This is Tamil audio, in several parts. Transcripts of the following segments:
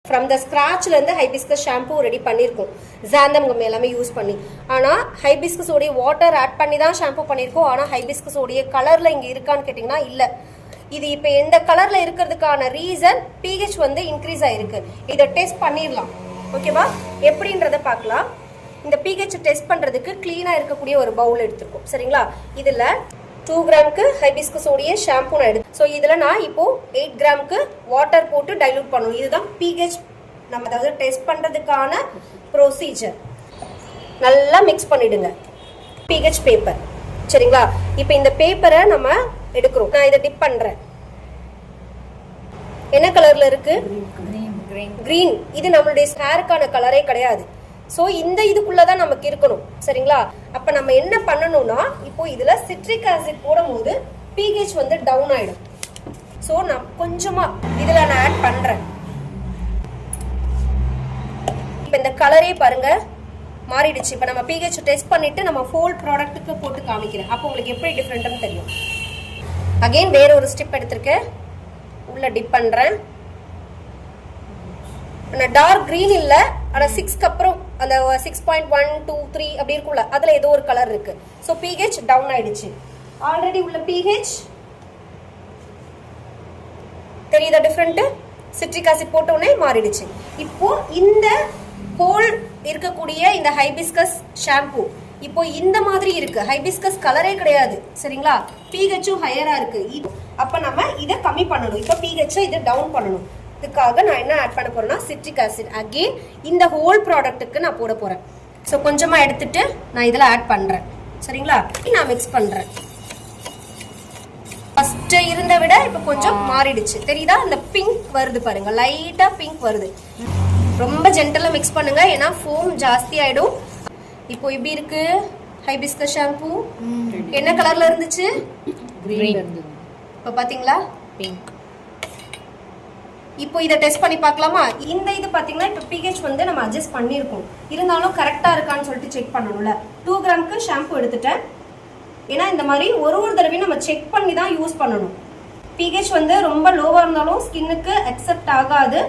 ஃப்ரம் த ஸ்க்ராட்ச்ல இருந்து ஹைபிஸ்கஸ் ஷாம்பூ ரெடி பண்ணியிருக்கோம், ஜாந்தம் கம் எல்லாமே யூஸ் பண்ணி. ஆனால் ஹைபிஸ்கஸோடைய வாட்டர் ஆட் பண்ணி தான் ஷாம்பூ பண்ணியிருக்கோம். ஆனால் ஹைபிஸ்கஸோடைய கலரில் இங்கே இருக்கான்னு கேட்டிங்கன்னா இல்லை. இது இப்போ எந்த கலரில் இருக்கிறதுக்கான ரீசன் pH வந்து இன்க்ரீஸ் ஆகிருக்கு. இதை டெஸ்ட் பண்ணிடலாம், ஓகேவா? எப்படின்றத பார்க்கலாம். இந்த pH டெஸ்ட் பண்ணுறதுக்கு க்ளீனாக இருக்கக்கூடிய ஒரு பவுல் எடுத்துருக்கோம், சரிங்களா? இதில் 2 கிராமுக்கு ஹைபிஸ்கஸோடைய ஷாம்பூ நான் எடுத்து, ஸோ இதில் நான் இப்போது 8 கிராமுக்கு வாட்டர் போட்டு டைலூட் பண்ணணும். இதுதான் pH நம்ம அதாவது டெஸ்ட் பண்ணுறதுக்கான ப்ரொசீஜர். நல்லா மிக்ஸ் பண்ணிவிடுங்க. pH பேப்பர், சரிங்களா? இப்போ இந்த பேப்பரை நம்ம எடுக்கிறோம். நான் இதை டிப் பண்ணுறேன். என்ன கலரில் இருக்குது? க்ரீன். இது நம்மளுடைய ஹேருக்கான கலரே கிடையாது. ஸோ இந்த இதுக்குள்ளதான் நமக்கு இருக்கணும், சரிங்களா? அப்போ நம்ம என்ன பண்ணணும்னா, இப்போ இதில் சிட்ரிக் ஆசிட் போடும்போது pH வந்து டவுன் ஆகிடும். ஸோ நான் கொஞ்சமாக இதில் நான் ஆட் பண்ணுறேன். இப்போ இந்த கலரே பாருங்க மாறிடுச்சு. இப்போ நம்ம pH டெஸ்ட் பண்ணிட்டு நம்ம ஹோல் ப்ராடக்ட்டுக்கு போட்டு காமிக்கிறேன். அப்போ உங்களுக்கு எப்படி டிஃப்ரெண்ட்னு தெரியும். அகெயின் வேற ஒரு ஸ்டெப் எடுத்திருக்கேன். உள்ள டிப் பண்ணுறேன். ஆனால் டார்க் க்ரீன் இல்லை, ஆனால் 6க்கு அப்புறம் அந்த 6.1, 2, 3 அப்படி இருக்கும்ல, அதில் ஏதோ ஒரு கலர் இருக்கு. ஸோ pH டவுன் ஆயிடுச்சு. ஆல்ரெடி உள்ள pH தெரியுதா டிஃப்ரெண்ட்டு? சிட்ரிக் ஆசிட் போட்ட உடனே மாறிடுச்சு. இப்போ இந்த ஹோல் இருக்கக்கூடிய இந்த ஹைபிஸ்கஸ் ஷாம்பூ இப்போ இந்த மாதிரி இருக்கு. ஹைபிஸ்கஸ் கலரே கிடையாது, சரிங்களா? pHும் ஹையரா இருக்கு. அப்போ நம்ம இதை கம்மி பண்ணணும். இப்போ pH இதை டவுன் பண்ணணும். இதுக்காக நான் என்ன ஆட் பண்ண போறேன்னா சிட்ரிக் ஆசிட். அகெயின் இந்த ஹோல் ப்ராடக்ட்டுக்கு நான் போட போறேன். ஸோ கொஞ்சமாக எடுத்துட்டு நான் இதில் ஆட் பண்ணுறேன், சரிங்களா? நான் மிக்ஸ் பண்ணுறேன். ஃபர்ஸ்ட் இருந்த விட இப்போ கொஞ்சம் மாறிடுச்சு. தெரியுதா? இந்த பிங்க் வருது பாருங்க, லைட்டாக பிங்க் வருது. ரொம்ப ஜென்டலாக மிக்ஸ் பண்ணுங்க, ஏன்னா ஃபோம் ஜாஸ்தி ஆகிடும். இப்போ எப்படி இருக்கு ஹைபிஸ்கஸ் ஷாம்பூ? என்ன கலர்ல இருந்துச்சு? கிரீன். இப்போ பாத்தீங்களா? பிங்க். இப்போ இதை டெஸ்ட் பண்ணி பார்க்கலாமா? இந்த இது பார்த்தீங்கன்னா இப்போ pH வந்து நம்ம அட்ஜஸ்ட் பண்ணியிருக்கோம். இருந்தாலும் கரெக்டாக இருக்கான்னு சொல்லிட்டு செக் பண்ணணும்ல. 2 கிராமுக்கு ஷாம்பு எடுத்துட்டேன். ஏன்னா இந்த மாதிரி ஒரு தடவையும் நம்ம செக் பண்ணி தான் யூஸ் பண்ணணும். pH வந்து ரொம்ப லோவாக இருந்தாலும் ஸ்கின்னுக்கு அக்செப்ட் ஆகாது.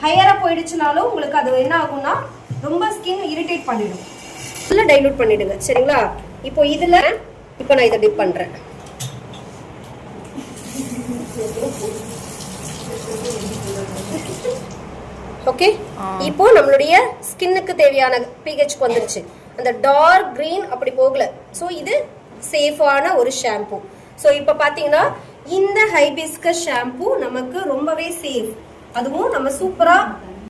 ஹையராக போயிடுச்சுனாலும் உங்களுக்கு அது என்ன ஆகும்னா ரொம்ப ஸ்கின் இரிட்டேட் பண்ணிடும். ஃபுல்லாக டைலூட் பண்ணிடுங்க, சரிங்களா? இப்போ இதில் இப்போ நான் இதை டிப் பண்ணுறேன். ஓகே, இப்போ நம்மளுடைய ஸ்கின்னுக்கு தேவையான pH வந்துருச்சு. அந்த டார்க் கிரீன் அப்படி போகல. ஸோ இது சேஃபான ஒரு ஷாம்பூ. ஸோ இப்போ பார்த்தீங்கன்னா இந்த ஹைபிஸ்கஸ் ஷாம்பூ நமக்கு ரொம்பவே சேஃப். அதுவும் நம்ம சூப்பராக